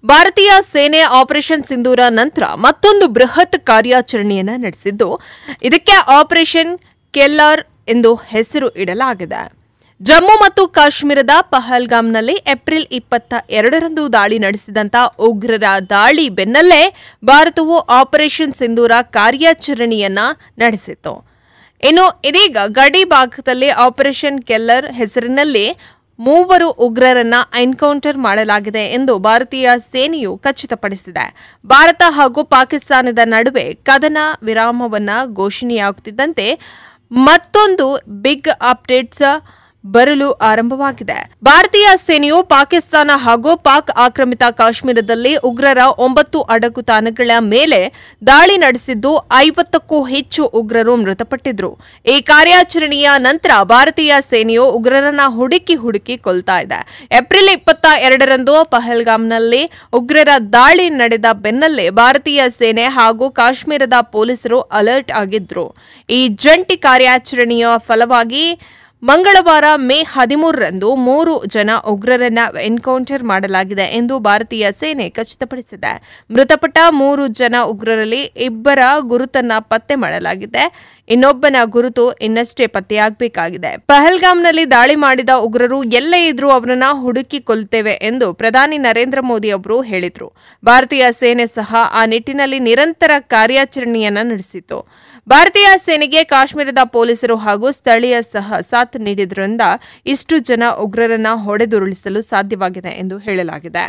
ಭಾರತೀಯ ಸೇನೆ ಆಪರೇಷನ್ ಸಿಂಧೂರ ನಂತರ ಮತ್ತೊಂದು ಬೃಹತ್ ಕಾರ್ಯಾಚರಣೆಯನ್ನು ನಡೆಸಿದ್ದು, ಇದಕ್ಕೆ ಆಪರೇಷನ್ ಕೆಲ್ಲರ್ ಎಂದು ಹೆಸರು ಇಡಲಾಗಿದೆ. ಜಮ್ಮು ಮತ್ತು ಕಾಶ್ಮೀರದ ಪಹಲ್ಗಾಮ್ನಲ್ಲಿ ಏಪ್ರಿಲ್ 22ರಂದು ದಾಳಿ ನಡೆಸಿದಂತ ಉಗ್ರರ ದಾಳಿ ಬೆನ್ನಲ್ಲೇ ಭಾರತವು ಆಪರೇಷನ್ ಸಿಂಧೂರ ಕಾರ್ಯಾಚರಣೆಯನ್ನ ನಡೆಸಿತ್ತು. ಇನ್ನು ಇದೀಗ ಗಡಿ ಭಾಗದಲ್ಲಿ ಆಪರೇಷನ್ ಕೆಲ್ಲರ್ ಹೆಸರಿನಲ್ಲಿ 3 ಉಗ್ರರನ್ನ ಎನ್ಕೌಂಟರ್ ಮಾಡಲಾಗಿದೆ ಎಂದು ಭಾರತೀಯ ಸೇನೆಯು ಖಚಿತಪಡಿಸಿದೆ. ಭಾರತ ಹಾಗೂ ಪಾಕಿಸ್ತಾನದ ನಡುವೆ ಕದನ ವಿರಾಮವನ್ನ ಘೋಷಣೆಯಾಗುತ್ತಿದ್ದಂತೆ ಮತ್ತೊಂದು ಬಿಗ್ ಅಪ್ಡೇಟ್ಸ್ ಬರಲು ಆರಂಭವಾಗಿದೆ. ಭಾರತೀಯ ಸೇನೆಯು ಪಾಕಿಸ್ತಾನ ಹಾಗೂ ಪಾಕ್ ಆಕ್ರಮಿತ ಕಾಶ್ಮೀರದಲ್ಲಿ ಉಗ್ರರ 9 ಅಡಗುತಾಣಗಳ ಮೇಲೆ ದಾಳಿ ನಡೆಸಿದ್ದು 50ಕ್ಕೂ ಹೆಚ್ಚು ಉಗ್ರರು ಮೃತಪಟ್ಟಿದ್ರು. ಈ ಕಾರ್ಯಾಚರಣೆಯ ನಂತರ ಭಾರತೀಯ ಸೇನೆಯು ಉಗ್ರರನ್ನ ಹುಡುಕಿ ಕೊಲ್ತಾ ಇದೆ. ಏಪ್ರಿಲ್ 22ರಂದು ಪಹಲ್ಗಾಮ್ನಲ್ಲಿ ಉಗ್ರರ ದಾಳಿ ನಡೆದ ಬೆನ್ನಲ್ಲೇ ಭಾರತೀಯ ಸೇನೆ ಹಾಗೂ ಕಾಶ್ಮೀರದ ಪೊಲೀಸರು ಅಲರ್ಟ್ ಆಗಿದ್ರು. ಈ ಜಂಟಿ ಕಾರ್ಯಾಚರಣೆಯ ಫಲವಾಗಿ ಮಂಗಳವಾರ ಮೇ 13ರಂದು 3 ಜನ ಉಗ್ರರನ್ನ ಎನ್ಕೌಂಟರ್ ಮಾಡಲಾಗಿದೆ ಎಂದು ಭಾರತೀಯ ಸೇನೆ ಖಚಿತಪಡಿಸಿದೆ. ಮೃತಪಟ್ಟ 3 ಜನ ಉಗ್ರರಲ್ಲಿ 2 ಗುರುತನ್ನ ಪತ್ತೆ ಮಾಡಲಾಗಿದೆ. ಇನ್ನೊಬ್ಬನ ಗುರುತು ಇನ್ನಷ್ಟೇ ಪತ್ತೆಯಾಗಬೇಕಾಗಿದೆ. ಪಹಲ್ಗಾಮ್ನಲ್ಲಿ ದಾಳಿ ಮಾಡಿದ ಉಗ್ರರು ಎಲ್ಲೇ ಇದ್ರೂ ಅವರನ್ನ ಹುಡುಕಿ ಕೊಲ್ತೇವೆ ಎಂದು ಪ್ರಧಾನಿ ನರೇಂದ್ರ ಮೋದಿ ಅವರು ಹೇಳಿದ್ರು. ಭಾರತೀಯ ಸೇನೆ ಸಹ ಆ ನಿಟ್ಟಿನಲ್ಲಿ ನಿರಂತರ ಕಾರ್ಯಾಚರಣೆಯನ್ನ ನಡೆಸಿತು. ಭಾರತೀಯ ಸೇನೆಗೆ ಕಾಶ್ಮೀರದ ಪೊಲೀಸರು ಹಾಗೂ ಸ್ಥಳೀಯ ಸಹ ಸಾಥ್ ನೀಡಿದ್ರಿಂದ ಇಷ್ಟು ಜನ ಉಗ್ರರನ್ನ ಹೊಡೆದುರುಳಿಸಲು ಸಾಧ್ಯವಾಗಿದೆ ಎಂದು ಹೇಳಲಾಗಿದೆ.